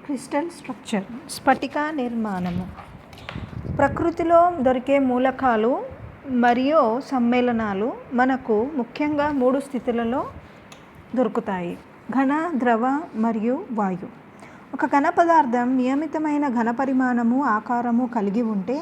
Crystal structure, స్ఫటిక నిర్మాణము. ప్రకృతిలో దొరికే మూలకాలు మరియు సమ్మేళనాలు మనకు ముఖ్యంగా 3 స్థితులలో దొరుకుతాయి: ఘన, ద్రవ మరియు వాయు. ఒక ఘన పదార్థం నియమితమైన ఘన పరిమాణము, ఆకారము కలిగి ఉంటే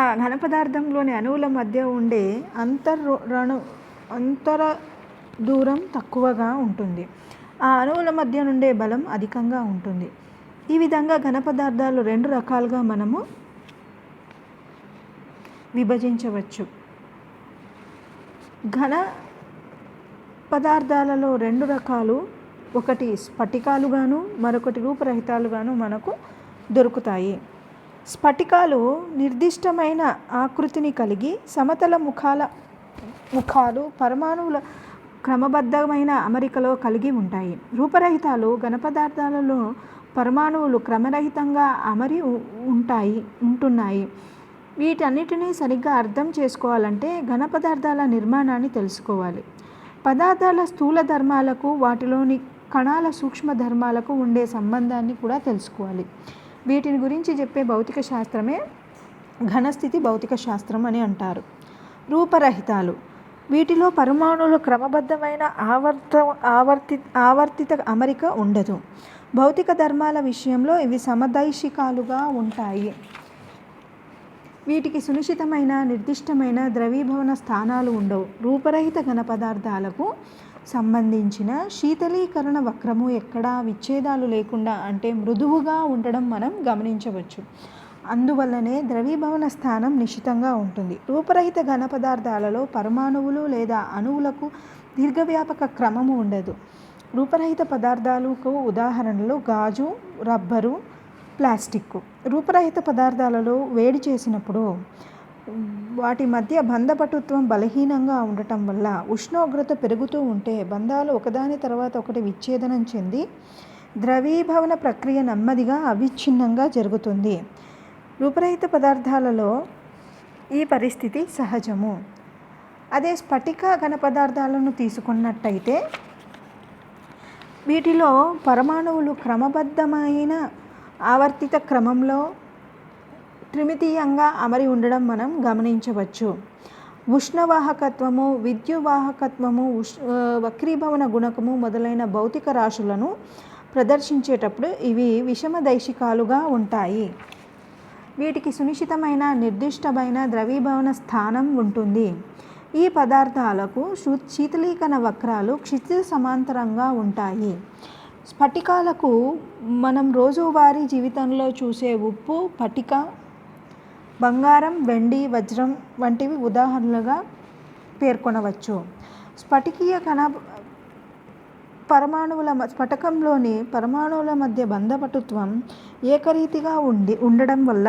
ఆ ఘన పదార్థంలోని అణువుల మధ్య ఉండే అంతర దూరం తక్కువగా ఉంటుంది. ఆ అణువుల మధ్య నుండే బలం అధికంగా ఉంటుంది. ఈ విధంగా ఘన పదార్థాలు 2 రకాలుగా మనము విభజించవచ్చు. ఘన పదార్థాలలో 2 రకాలు, ఒకటి స్ఫటికాలుగాను మరొకటి రూపరహితాలుగాను మనకు దొరుకుతాయి. స్ఫటికాలు నిర్దిష్టమైన ఆకృతిని కలిగి సమతల ముఖాలు పరమాణువుల క్రమబద్ధమైన అమరికలో కలిగి ఉంటాయి. రూపరహితాలు ఘనపదార్థాలలో పరమాణువులు క్రమరహితంగా అమరి ఉంటున్నాయి. వీటన్నిటినీ సరిగ్గా అర్థం చేసుకోవాలంటే ఘన పదార్థాల నిర్మాణాన్ని తెలుసుకోవాలి. పదార్థాల స్థూల ధర్మాలకు వాటిలోని కణాల సూక్ష్మ ధర్మాలకు ఉండే సంబంధాన్ని కూడా తెలుసుకోవాలి. వీటిని గురించి చెప్పే భౌతిక శాస్త్రమే ఘనస్థితి భౌతిక శాస్త్రం అని అంటారు. రూపరహితాలు, వీటిలో పరమాణువులు క్రమబద్ధమైన ఆవర్తిత అమరిక ఉండదు. భౌతిక ధర్మాల విషయంలో ఇవి సమదైశికాలుగా ఉంటాయి. వీటికి సునిశ్చితమైన నిర్దిష్టమైన ద్రవీభవన స్థానాలు ఉండవు. రూపరహిత ఘన పదార్థాలకు సంబంధించిన శీతలీకరణ వక్రము ఎక్కడా విచ్ఛేదాలు లేకుండా అంటే మృదువుగా ఉండడం మనం గమనించవచ్చు. అందువల్లనే ద్రవీభవన స్థానం నిశ్చితంగా ఉంటుంది. రూపరహిత ఘన పదార్థాలలో పరమాణువులు లేదా అణువులకు దీర్ఘవ్యాపక క్రమము ఉండదు. రూపరహిత పదార్థాలకు ఉదాహరణలు గాజు, రబ్బరు, ప్లాస్టిక్. రూపరహిత పదార్థాలలో వేడి చేసినప్పుడు వాటి మధ్య బంధపటుత్వం బలహీనంగా ఉండటం వల్ల ఉష్ణోగ్రత పెరుగుతూ ఉంటే బంధాలు ఒకదాని తర్వాత ఒకటి విచ్ఛేదనం చెంది ద్రవీభవన ప్రక్రియ నెమ్మదిగా అవిచ్ఛిన్నంగా జరుగుతుంది. రూపరహిత పదార్థాలలో ఈ పరిస్థితి సహజము. అదే స్ఫటిక ఘన పదార్థాలను తీసుకున్నట్టయితే వీటిలో పరమాణువులు క్రమబద్ధమైన ఆవర్తిత క్రమంలో త్రిమితీయంగా అమరి ఉండడం మనం గమనించవచ్చు. ఉష్ణవాహకత్వము, విద్యువాహకత్వము, వక్రీభవన గుణకము మొదలైన భౌతిక రాశులను ప్రదర్శించేటప్పుడు ఇవి విషమదైశికాలుగా ఉంటాయి. వీటికి సునిశ్చితమైన నిర్దిష్టమైన ద్రవీభవన స్థానం ఉంటుంది. ఈ పదార్థాలకు శీతలీకరణ వక్రాలు క్షితిజ సమాంతరంగా ఉంటాయి. స్ఫటికాలకు మనం రోజువారీ జీవితంలో చూసే ఉప్పు, పటిక, బంగారం, వెండి, వజ్రం వంటివి ఉదాహరణలుగా పేర్కొనవచ్చు. స్ఫటికీయ కణ స్ఫటికంలోని పరమాణువుల మధ్య బంధపటుత్వం ఏకరీతిగా ఉండడం వల్ల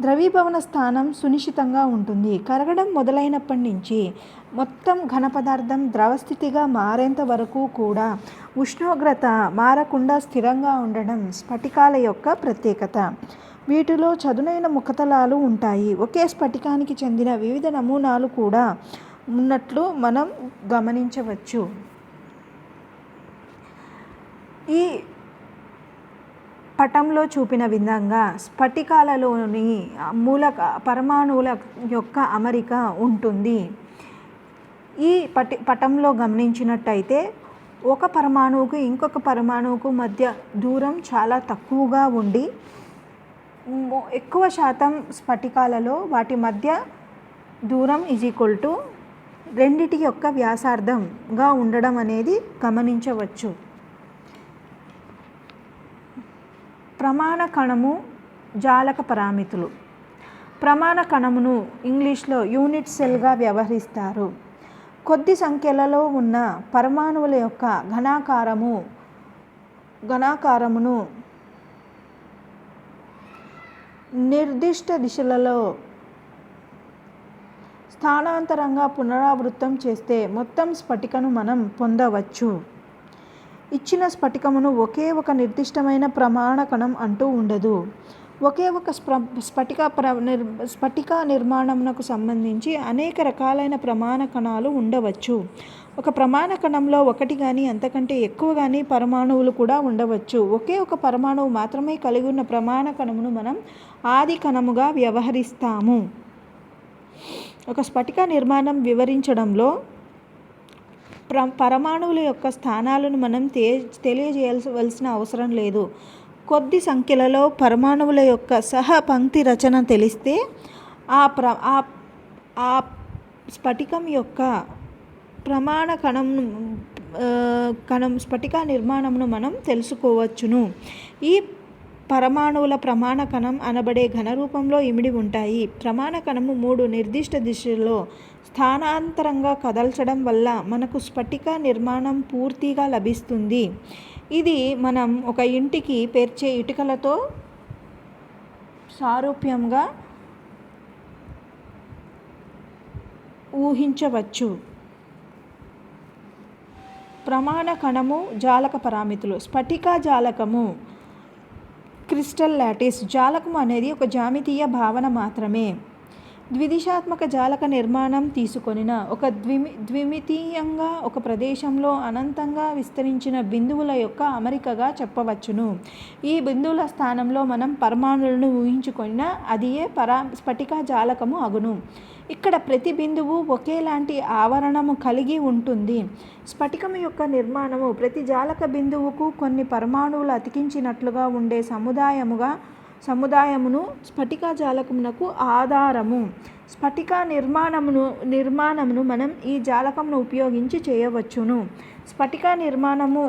ద్రవీభవన స్థానం సునిశ్చితంగా ఉంటుంది. కరగడం మొదలైనప్పటి నుంచి మొత్తం ఘన పదార్థం ద్రవస్థితిగా మారేంత వరకు కూడా ఉష్ణోగ్రత మారకుండా స్థిరంగా ఉండడం స్ఫటికాల యొక్క ప్రత్యేకత. వీటిలో చదునైన ముఖతలాలు ఉంటాయి. ఒకే స్ఫటికానికి చెందిన వివిధ నమూనాలు కూడా ఉన్నట్లు మనం గమనించవచ్చు. ఈ పటంలో చూపిన విధంగా స్ఫటికాలలోని పరమాణువుల యొక్క అమరిక ఉంటుంది. ఈ పటంలో గమనించినట్టయితే ఒక పరమాణువుకు ఇంకొక పరమాణువుకు మధ్య దూరం చాలా తక్కువగా ఉండి ఎక్కువ శాతం స్ఫటికాలలో వాటి మధ్య దూరం = రెండిటి యొక్క వ్యాసార్థంగా ఉండడం అనేది గమనించవచ్చు. ప్రమాణ కణము, జాలక పారామితులు. ప్రమాణ కణమును ఇంగ్లీష్లో యూనిట్ సెల్గా వ్యవహరిస్తారు. కొద్ది సంఖ్యలలో ఉన్న పరమాణువుల యొక్క ఘనాకారమును నిర్దిష్ట దిశలలో స్థానాంతరంగా పునరావృతం చేస్తే మొత్తం స్ఫటికను మనం పొందవచ్చు. ఇచ్చిన స్ఫటికమును ఒకే ఒక నిర్దిష్టమైన ప్రమాణ కణం అంటూ ఉండదు. ఒకే ఒక స్ఫటిక నిర్మాణమునకు సంబంధించి అనేక రకాలైన ప్రమాణ కణాలు ఉండవచ్చు. ఒక ప్రమాణ కణంలో ఒకటి కానీ అంతకంటే ఎక్కువ కానీ పరమాణువులు కూడా ఉండవచ్చు. ఒకే ఒక పరమాణువు మాత్రమే కలిగి ఉన్న ప్రమాణ కణమును మనం ఆది కణముగా వ్యవహరిస్తాము. ఒక స్ఫటిక నిర్మాణం వివరించడంలో పరమాణువుల యొక్క స్థానాలను మనం తెలియజేయవలసిన అవసరం లేదు. కొద్ది సంఖ్యలలో పరమాణువుల యొక్క సహపంక్తి రచన తెలిస్తే ఆ స్ఫటికం యొక్క ప్రమాణ స్ఫటిక నిర్మాణమును మనం తెలుసుకోవచ్చును. ఈ పరమాణువుల ప్రమాణ కణం అనబడే ఘనరూపంలో ఇమిడి ఉంటాయి. ప్రమాణ కణము 3 నిర్దిష్ట దిశల్లో స్థానాంతరంగా కదల్చడం వల్ల మనకు స్ఫటిక నిర్మాణం పూర్తిగా లభిస్తుంది. ఇది మనం ఒక ఇంటికి పేర్చే ఇటుకలతో సారూప్యంగా ఊహించవచ్చు. ప్రమాణ కణము జాలక పారామితులు. స్ఫటిక జాలకము క్రిస్టల్ లాటిస్. జాలకము అనేది ఒక జ్యామితీయ భావన మాత్రమే. ద్విదిశాత్మక జాలక నిర్మాణం తీసుకొనిన ఒక ద్విమితీయంగా ఒక ప్రదేశంలో అనంతంగా విస్తరించిన బిందువుల యొక్క అమరికగా చెప్పవచ్చును. ఈ బిందువుల స్థానంలో మనం పరమాణువులను ఊహించుకొనిన అదియే స్ఫటిక జాలకము అగును. ఇక్కడ ప్రతి బిందువు ఒకేలాంటి ఆవరణము కలిగి ఉంటుంది. స్ఫటికము యొక్క నిర్మాణము ప్రతి జాలక బిందువుకు కొన్ని పరమాణువులు అతికించినట్లుగా ఉండే సముదాయమును స్ఫటిక జాలకమునకు ఆధారము. స్ఫటిక నిర్మాణమును మనం ఈ జాలకమును ఉపయోగించి చేయవచ్చును. స్ఫటిక నిర్మాణము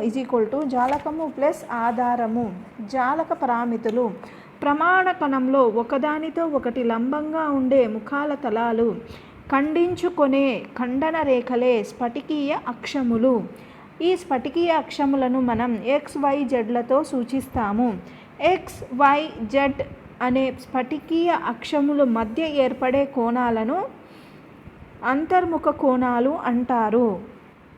జాలకము ప్లస్ ఆధారము. జాలక పారామితులు. ప్రమాణ కణంలో ఒకదానితో ఒకటి లంబంగా ఉండే ముఖాల తలాలు ఖండించుకొనే ఖండన రేఖలే స్ఫటికీయ అక్షములు. ఈ స్ఫటికీయ అక్షములను మనం XYZలతో సూచిస్తాము. XYZ అనే స్ఫటికీయ అక్షముల మధ్య ఏర్పడే కోణాలను అంతర్ముఖ కోణాలు అంటారు.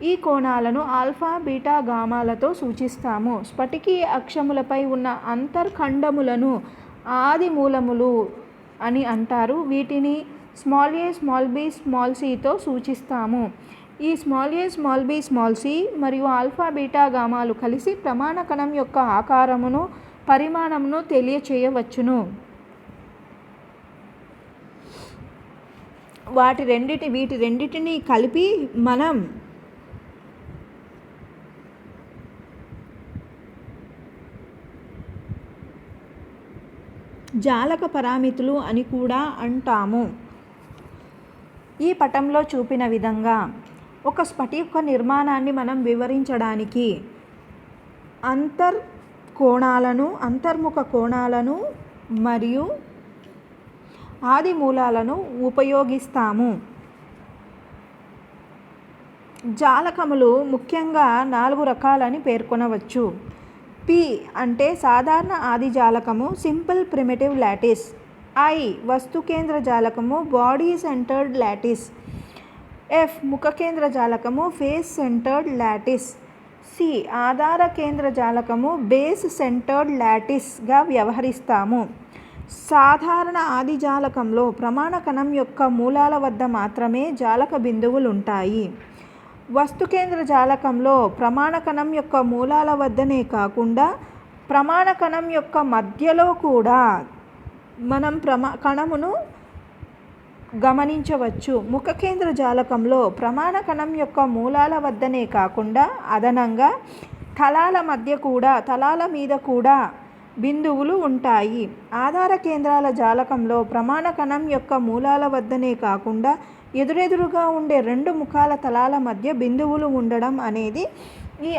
ఈ కోణాలను ఆల్ఫా, బీటా, గామాలతో సూచిస్తాము. స్ఫటికీయ అక్షములపై ఉన్న అంతర్ఖండములను ఆది మూలములు అని అంటారు. వీటిని a, b, cతో సూచిస్తాము. ఈ a, b, c మరియు ఆల్ఫా, బీటా, గామాలు కలిసి ప్రమాణ కణం యొక్క ఆకారమును పరిమాణమును తెలియచేయవచ్చును. వీటి రెండిటిని కలిపి మనం జాలక పారామితులు అని కూడా అంటాము. ఈ పటంలో చూపిన విధంగా ఒక స్ఫటిక నిర్మాణాన్ని మనం వివరించడానికి అంతర్ముఖ కోణాలను మరియు ఆది మూలాలను ఉపయోగిస్తాము. జాలకములు ముఖ్యంగా 4 రకాలని పేర్కొనవచ్చు. P అంటే సాధారణ ఆది జాలకము, సింపుల్ ప్రిమిటివ్ లాటిస్. I వస్తు కేంద్ర జాలకము, బాడీ సెంటర్డ్ లాటిస్. F ముఖ కేంద్ర జాలకము, ఫేస్ సెంటర్డ్ లాటిస్. C ఆధార కేంద్ర జాలకము, బేస్ సెంటర్డ్ లాటిస్గా వ్యవహరిస్తాము. సాధారణ ఆది జాలకంలో ప్రమాణ కణం యొక్క మూలాల వద్ద మాత్రమే జాలక బిందువులు ఉంటాయి. వస్తు కేంద్ర జాలకంలో ప్రమాణ కణం యొక్క మూలాల వద్దనే కాకుండా ప్రమాణ కణం యొక్క మధ్యలో కూడా మనం కణమును గమనించవచ్చు. ముఖ కేంద్ర జాలకంలో ప్రమాణ కణం యొక్క మూలాల వద్దనే కాకుండా అదనంగా తలాల మీద కూడా బిందువులు ఉంటాయి. ఆధార కేంద్రాల జాలకంలో ప్రమాణ కణం యొక్క మూలాల వద్దనే కాకుండా ఎదురెదురుగా ఉండే 2 ముఖాల తలాల మధ్య బిందువులు ఉండడం అనేది ఈ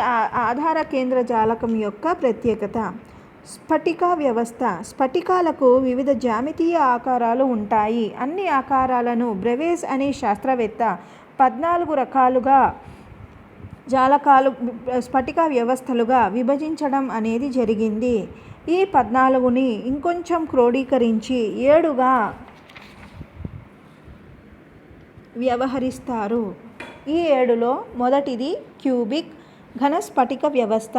ఆధార కేంద్ర జాలకం యొక్క ప్రత్యేకత. స్ఫటిక వ్యవస్థ. స్ఫటికాలకు వివిధ జ్యామితీయ ఆకారాలు ఉంటాయి. అన్ని ఆకారాలను బ్రెవేజ్ అనే శాస్త్రవేత్త 14 రకాలుగా జాలకాలు స్ఫటిక వ్యవస్థలుగా విభజించడం అనేది జరిగింది. ఈ 14ని ఇంకొంచెం క్రోడీకరించి 7గా వ్యవహరిస్తారు. ఈ 7లో మొదటిది క్యూబిక్ ఘన స్ఫటిక వ్యవస్థ,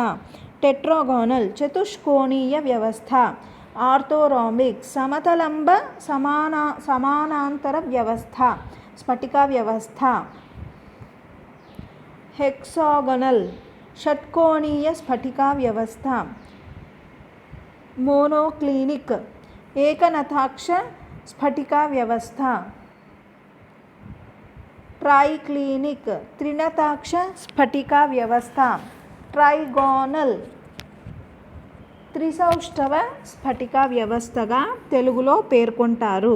టెట్రాగోనల్ చతుష్కోణీయ వ్యవస్థ, ఆర్థోరోంబిక్ సమతలంబ సమానాంతర వ్యవస్థ స్ఫటిక వ్యవస్థ. హెక్సాగోనల్ షట్కోణీయ స్ఫటిక వ్యవస్థ. మోనోక్లినిక్ ఏకనతాక్ష స్ఫటిక వ్యవస్థ. ట్రైక్లినిక్ త్రినతాక్ష స్ఫటిక వ్యవస్థ. ట్రైగోనల్ త్రిసౌష్ఠవ స్ఫటిక వ్యవస్థగా తెలుగులో పేర్కొంటారు.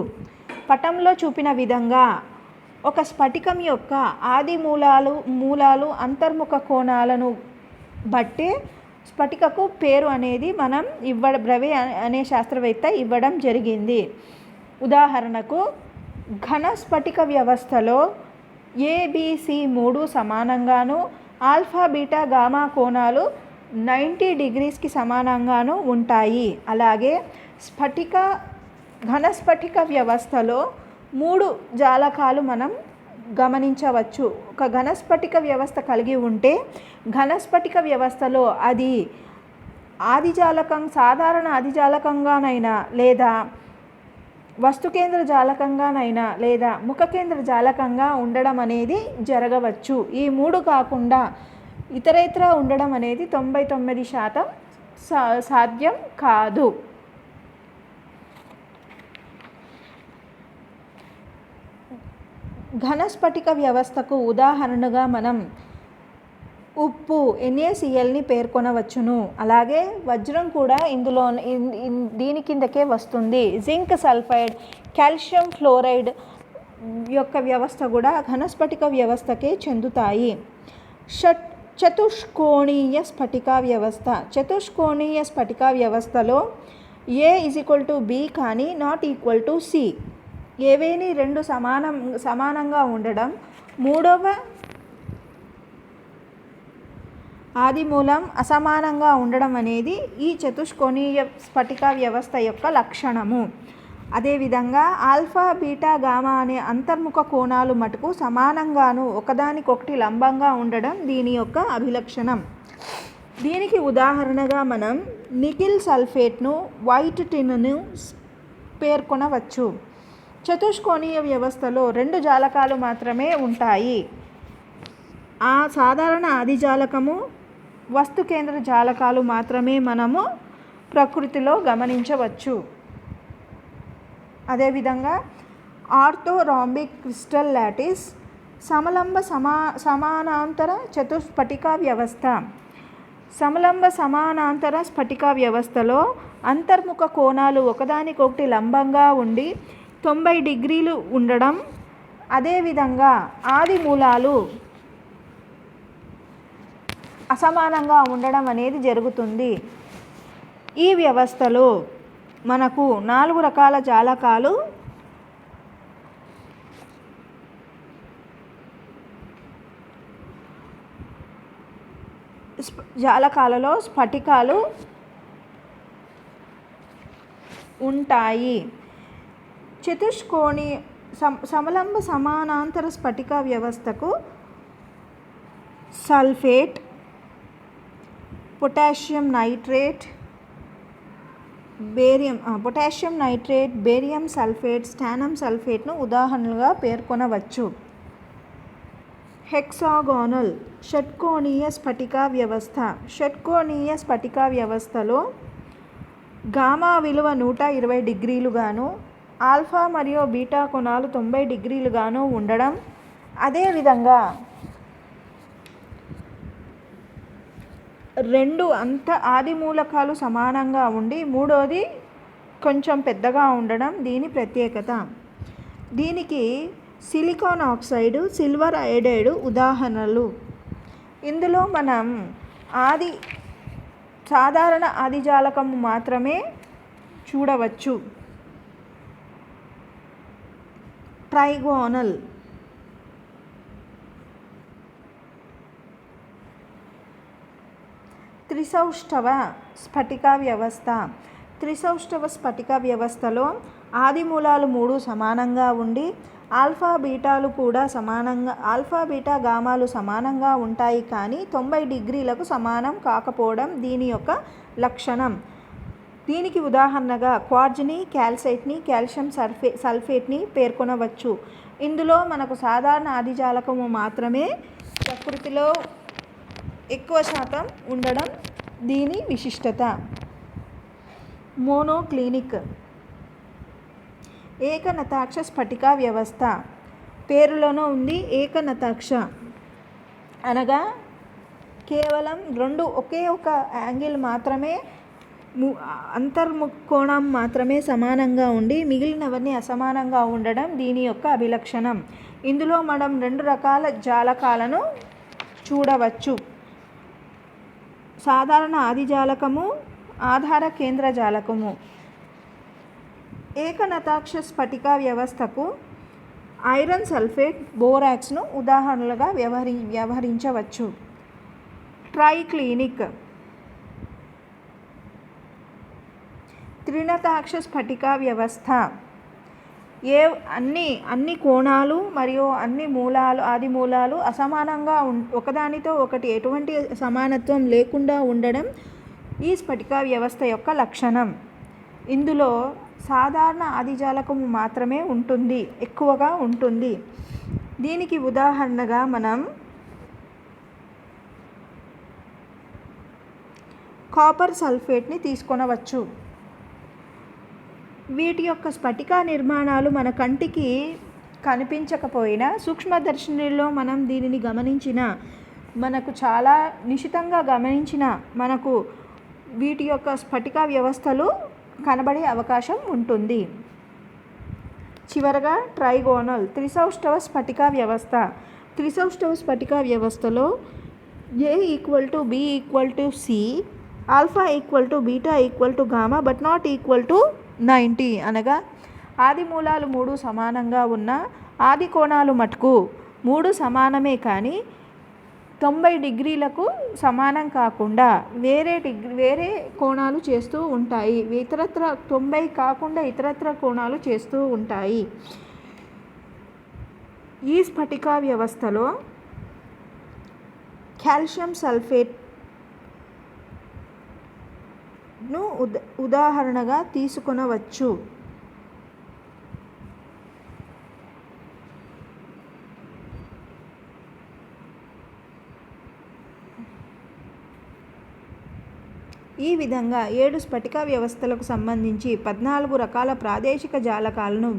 పటంలో చూపిన విధంగా ఒక స్ఫటికం యొక్క ఆది మూలాలు అంతర్ముఖ కోణాలను బట్టి స్ఫటికకు పేరు అనేది మనం బ్రవే అనే శాస్త్రవేత్త ఇవ్వడం జరిగింది. ఉదాహరణకు ఘన స్ఫటిక వ్యవస్థలో ABC 3 సమానంగాను ఆల్ఫా బీటా గామా కోణాలు 90 డిగ్రీస్కి సమానంగాను ఉంటాయి. అలాగే ఘన స్ఫటిక వ్యవస్థలో 3 జాలకాలు మనం గమనించవచ్చు. ఒక ఘన స్ఫటిక వ్యవస్థ కలిగి ఉంటే ఘన స్ఫటిక వ్యవస్థలో అది సాధారణ ఆదిజాలకంగానైనా లేదా వస్తుకేంద్ర జాలకంగానైనా లేదా ముఖకేంద్ర జాలకంగా ఉండడం అనేది జరగవచ్చు. ఈ 3 కాకుండా ఇతరేతర ఉండడం అనేది 99% సాధ్యం కాదు. ఘన స్ఫటిక వ్యవస్థకు ఉదాహరణగా మనం ఉప్పు NaClని పేర్కొనవచ్చును. అలాగే వజ్రం కూడా ఇందులో దీని కిందకే వస్తుంది. జింక్ సల్ఫైడ్, కాల్షియం ఫ్లోరైడ్ యొక్క వ్యవస్థ కూడా ఘన స్ఫటిక వ్యవస్థకే చెందుతాయి. చతుష్కోణీయ స్ఫటిక వ్యవస్థ. చతుష్కోణీయ స్ఫటిక వ్యవస్థలో A=B కానీ ≠C. ఏవేని 2 సమానంగా ఉండడం, మూడవ ఆది మూలం అసమానంగా ఉండడం అనేది ఈ చతుష్కోణీయ స్ఫటిక వ్యవస్థ యొక్క లక్షణము. అదేవిధంగా ఆల్ఫా బీటా గామా అనే అంతర్ముఖ కోణాలు మటుకు సమానంగాను ఒకదానికొకటి లంబంగా ఉండడం దీని యొక్క అభిలక్షణం. దీనికి ఉదాహరణగా మనం నికెల్ సల్ఫేట్ను, వైట్ టిన్ను పేర్కొనవచ్చు. చతుష్కోణీయ వ్యవస్థలో 2 జాలకాలు మాత్రమే ఉంటాయి. ఆ సాధారణ ఆదిజాలకము, వస్తు కేంద్ర జాలకాలు మాత్రమే మనము ప్రకృతిలో గమనించవచ్చు. అదేవిధంగా ఆర్థోరోంబిక్ క్రిస్టల్ లాటిస్ సమలంబ సమానాంతర చతుస్ఫటిక వ్యవస్థ. సమలంబ సమానాంతర స్ఫటిక వ్యవస్థలో అంతర్ముఖ కోణాలు ఒకదానికొకటి లంబంగా ఉండి 90 డిగ్రీలు ఉండడం, అదేవిధంగా ఆది మూలాలు అసమానంగా ఉండడం అనేది జరుగుతుంది. ఈ వ్యవస్థలో మనకు 4 రకాల జాలకాలు జాలకాలలో స్ఫటికాలు ఉంటాయి. చతుష్కోణి సమలంబ సమానాంతర స్ఫటిక వ్యవస్థకు sulphate, potassium nitrate, barium sulphate, స్టానం సల్ఫేట్ను ఉదాహరణలుగా పేర్కొనవచ్చు. హెక్సాగోనల్ షట్కోణీయ స్ఫటిక వ్యవస్థ. షట్కోణీయ స్ఫటిక వ్యవస్థలో గామా విలువ 120 డిగ్రీలుగాను, ఆల్ఫా మరియు బీటా కోణాలు 90 డిగ్రీలుగాను ఉండడం, అదేవిధంగా 2 ఆది మూలకాలు సమానంగా ఉండి మూడోది కొంచెం పెద్దగా ఉండడం దీని ప్రత్యేకత. దీనికి సిలికాన్ ఆక్సైడ్, సిల్వర్ అయోడైడ్ ఉదాహరణలు. ఇందులో మనం సాధారణ ఆదిజాలకము మాత్రమే చూడవచ్చు. ట్రైగోనల్ త్రిసౌష్ఠవ స్ఫటిక వ్యవస్థ. త్రిసౌష్ఠవ స్ఫటిక వ్యవస్థలో ఆది మూలాలు 3 సమానంగా ఉండి ఆల్ఫా బీటా గామాలు సమానంగా ఉంటాయి కానీ 90 డిగ్రీలకు సమానం కాకపోవడం దీని యొక్క లక్షణం. దీనికి ఉదాహరణగా క్వార్జ్ని, క్యాల్సైట్ని, కాల్షియం సల్ఫేట్ని పేర్కొనవచ్చు. ఇందులో మనకు సాధారణ ఆదిజాలకము మాత్రమే ప్రకృతిలో ఎక్కువ శాతం ఉండడం దీని విశిష్టత. మోనోక్లినిక్ ఏకనతాక్ష స్ఫటిక వ్యవస్థ. పేరులోనూ ఉంది ఏకనతాక్ష అనగా కేవలం రెండు ఒకే ఒక యాంగిల్ మాత్రమే అంతర్ముఖోణం మాత్రమే సమానంగా ఉండి మిగిలినవన్నీ అసమానంగా ఉండడం దీని యొక్క అభిలక్షణం. ఇందులో మనం రెండు రకాల జాలకాలను చూడవచ్చు. సాధారణ ఆదిజాలకము, ఆధార కేంద్ర జాలకము. ఏకనతాక్ష స్ఫటిక వ్యవస్థకు ఐరన్ సల్ఫేట్, బోరాక్స్ను ఉదాహరణలుగా వ్యవహరించవచ్చు. ట్రైక్లినిక్ త్రినతాక్ష స్ఫటిక వ్యవస్థ. అన్ని కోణాలు మరియు అన్ని ఆది మూలాలు అసమానంగా ఒకదానితో ఒకటి ఎటువంటి సమానత్వం లేకుండా ఉండడం ఈ స్ఫటిక వ్యవస్థ యొక్క లక్షణం. ఇందులో సాధారణ ఆదిజాలకము మాత్రమే ఎక్కువగా ఉంటుంది. దీనికి ఉదాహరణగా మనం కాపర్ సల్ఫేట్ని తీసుకొనవచ్చు. వీటి యొక్క స్ఫటిక నిర్మాణాలు మన కంటికి కనిపించకపోయినా సూక్ష్మదర్శినిలో మనం దీనిని మనకు చాలా నిశితంగా గమనించిన మనకు వీటి యొక్క స్ఫటిక వ్యవస్థలు కనబడే అవకాశం ఉంటుంది. చివరగా ట్రైగోనల్ త్రిసౌష్ఠవ స్ఫటిక వ్యవస్థ. త్రిసౌష్ఠవ స్ఫటిక వ్యవస్థలో A=B=C, alpha β=γ but not equal to 90 అనగా ఆది మూలాలు 3 సమానంగా ఉన్న ఆది కోణాలు మటుకు 3 సమానమే కానీ 90 డిగ్రీలకు సమానం కాకుండా వేరే కోణాలు చేస్తూ ఉంటాయి. ఇతరత్ర 90 కాకుండా ఇతరత్ర కోణాలు చేస్తూ ఉంటాయి. ఈ స్ఫటిక వ్యవస్థలో కాల్షియం సల్ఫేట్ను ఉదాహరణగా తీసుకొనవచ్చు. ఈ విధంగా 7 స్ఫటిక వ్యవస్థలకు సంబంధించి 14 రకాల ప్రాదేశిక జాలకాలను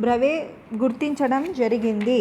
బ్రవే గుర్తించడం జరిగింది.